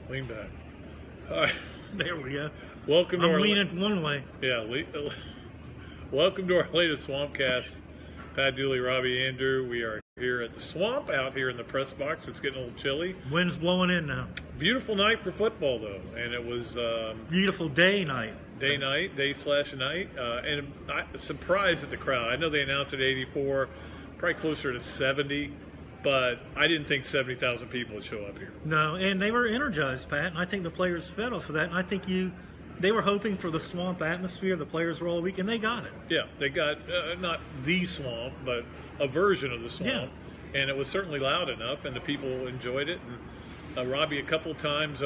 Lean back. All right. There we go. Welcome to I'm our leaning one way. Yeah. Welcome to our latest Swampcast. Pat, Dooley, Robbie, Andreu. We are here at the Swamp out here in the press box. It's getting a little chilly. Wind's blowing in now. Beautiful night for football, though, and it was beautiful day/night. Day/night, and I'm surprised at the crowd. I know they announced at 84, probably closer to 70, but I didn't think 70,000 people would show up here. No, and they were energized, Pat, and I think the players fed off of that. And I think they were hoping for the Swamp atmosphere. The players were all week, and they got it. Yeah, they got not the Swamp, but a version of the Swamp. Yeah. And it was certainly loud enough, and the people enjoyed it. And Robbie, a couple of times,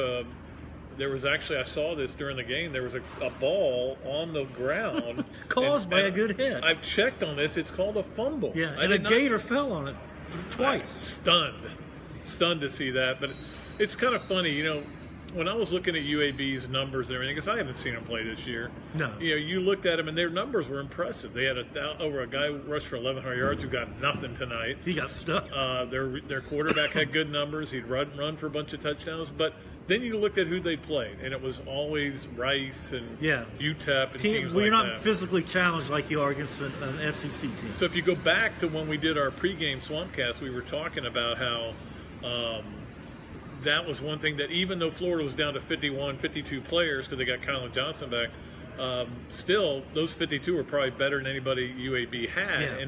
there was actually, I saw this during the game, there was a ball on the ground. Caused by a good hit. I've checked on this. It's called a fumble. Yeah, and a gator fell on it twice. Stunned to see that. But it's kind of funny, you know, when I was looking at UAB's numbers and everything, because I haven't seen them play this year. No. You know, you looked at them and their numbers were impressive. They had over a guy who rushed for 1,100 yards who got nothing tonight. He got stuck. Their quarterback had good numbers. He'd run for a bunch of touchdowns. But then you looked at who they played, and it was always Rice and UTEP and teams well, like you're not that. Physically challenged like you are against an SEC team. So if you go back to when we did our pregame Swampcast, we were talking about how that was one thing that even though Florida was down to 51, 52 players because they got Colin Johnson back, still those 52 were probably better than anybody UAB had. Yeah.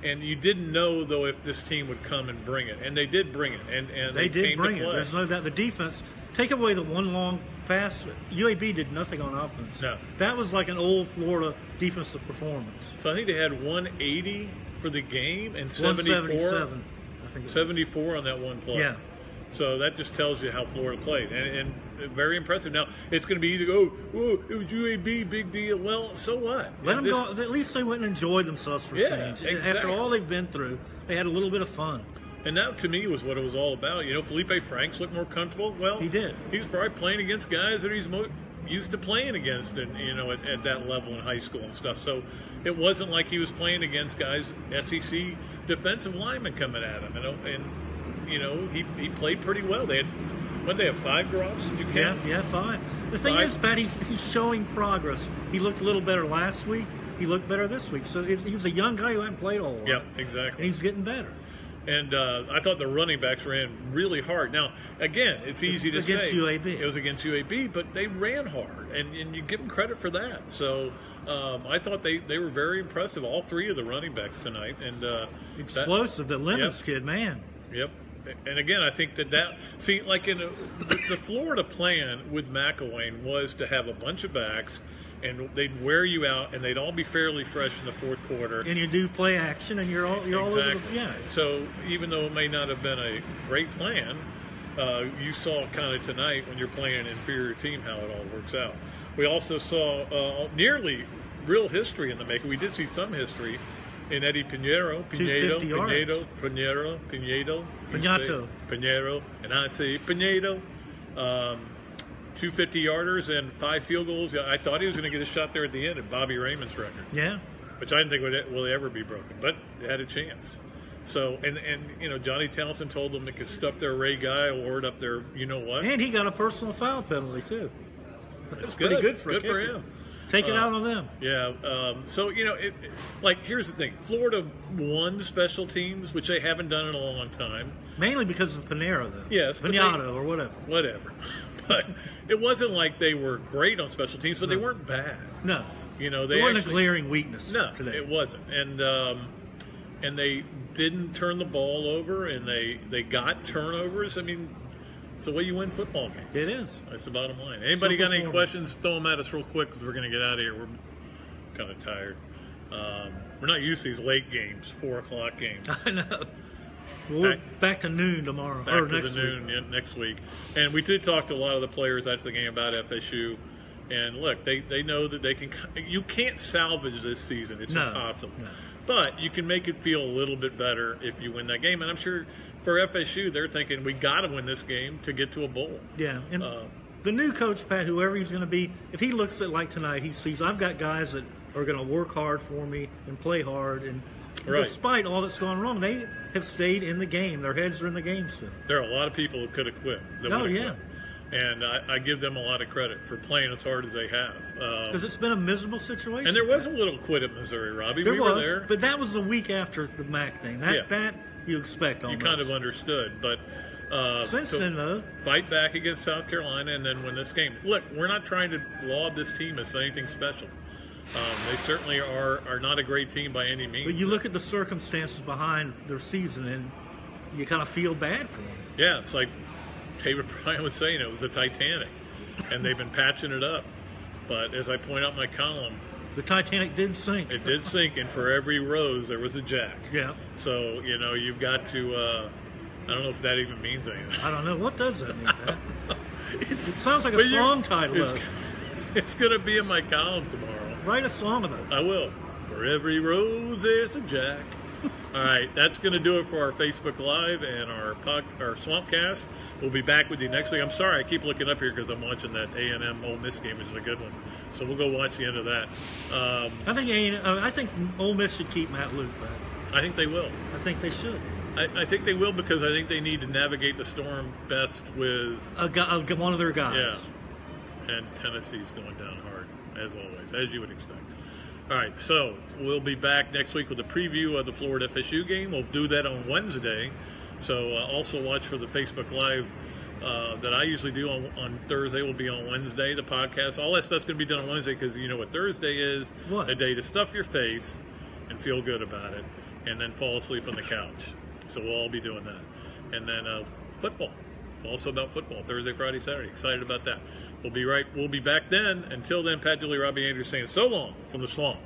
And you didn't know, though, if this team would come and bring it. And they did bring it. And they did came bring to it. play. There's no doubt. The defense, take away the one long pass, UAB did nothing on offense. No. That was like an old Florida defensive performance. So I think they had 180 for the game and 74. 177, I think 74 on that one play. Yeah. So that just tells you how Florida played, and very impressive. Now it's going to be easy to go, oh, it was UAB, big deal. Well, so what? Let them go. At least they went and enjoyed themselves for a change. Exactly. After all they've been through, they had a little bit of fun. And that, to me, was what it was all about. You know, Felipe Franks looked more comfortable. Well, he did. He was probably playing against guys that he's used to playing against, and you know, at that level in high school and stuff. So it wasn't like he was playing against guys, SEC defensive linemen coming at him. And you know, he played pretty well. They have 5 drops? You count? Yeah, 5. The thing is, Pat, he's showing progress. He looked a little better last week. He looked better this week. So he's a young guy who hadn't played all along. Yep, exactly. And he's getting better. And I thought the running backs ran really hard. Now, again, it's easy to say. Against UAB. It was against UAB, but they ran hard, and you give them credit for that. So I thought they were very impressive, all 3 of the running backs tonight. And explosive, the Lemons kid, man. Yep. And again, I think that see, like in the Florida plan with McElwain was to have a bunch of backs, and they'd wear you out, and they'd all be fairly fresh in the fourth quarter. And you do play action, and you're all over the, So even though it may not have been a great plan, you saw kind of tonight when you're playing an inferior team how it all works out. We also saw nearly real history in the making. We did see some history in Eddie Piñeiro, and I say Piñeiro, 2 50-yarders and 5 field goals. I thought he was going to get a shot there at the end at Bobby Raymond's record. Yeah. Which I didn't think will ever be broken, but it had a chance. So, and you know, Johnny Townsend told them they could stuff their Ray Guy award up there, you know what? And he got a personal foul penalty, too. That's pretty good for him. Take it out on them. Yeah. So, you know, like, here's the thing. Florida won special teams, which they haven't done in a long time. Mainly because of Piñeiro, though. Yes. Piñato or whatever. Whatever. But it wasn't like they were great on special teams, but they weren't bad. No. You know, it wasn't a glaring weakness today. It wasn't. And they didn't turn the ball over, and they got turnovers. I mean, it's the way you win football games. It is. That's the bottom line. Anybody got any questions? Throw them at us real quick because we're going to get out of here. We're kind of tired. We're not used to these late games, 4 o'clock games. I know. We're back to noon tomorrow. Next week. And we did talk to a lot of the players after the game about FSU. And look, they know that they can. You can't salvage this season. It's impossible. No. But you can make it feel a little bit better if you win that game. And I'm sure for FSU, they're thinking we got to win this game to get to a bowl. Yeah. And the new coach, Pat, whoever he's going to be, if he looks at like tonight, he sees I've got guys that are going to work hard for me and play hard. And despite all that's going wrong, they have stayed in the game. Their heads are in the game still. There are a lot of people who could have quit. Oh, yeah. And I give them a lot of credit for playing as hard as they have. Because it's been a miserable situation. And there was a little quit at Missouri, Robbie. We were there. But that was the week after the MAC thing. That you expect almost. You kind of understood. But since then, though. Fight back against South Carolina and then win this game. Look, we're not trying to laud this team as anything special. They certainly are not a great team by any means. But you look at the circumstances behind their season, and you kind of feel bad for them. Yeah, it's like David Bryan was saying, it was a Titanic, and they've been patching it up. But as I point out in my column, the Titanic did sink. It did sink, and for every rose there was a jack. Yeah. So you've got to. I don't know if that even means anything. I don't know. What does that mean, Pat? It sounds like a song title. It's going to be in my column tomorrow. Write a song about it. I will. For every rose there's a jack. All right, that's going to do it for our Facebook Live and our Swampcast. We'll be back with you next week. I'm sorry, I keep looking up here because I'm watching that A&M Ole Miss game, which is a good one. So we'll go watch the end of that. I think Ole Miss should keep Matt Luke back. I think they will. I think they should. I think they will because I think they need to navigate the storm best with one of their guys. Yeah, and Tennessee's going down hard, as always, as you would expect. All right, so we'll be back next week with a preview of the Florida FSU game. We'll do that on Wednesday. So also watch for the Facebook Live that I usually do on Thursday. Will be on Wednesday, the podcast. All that stuff's going to be done on Wednesday because you know what Thursday is? What? A day to stuff your face and feel good about it and then fall asleep on the couch. So we'll all be doing that. And then football. It's also about football, Thursday, Friday, Saturday. Excited about that. We'll be back then. Until then, Pat, Dooley, Robbie, Andreu saying so long from the Swamp.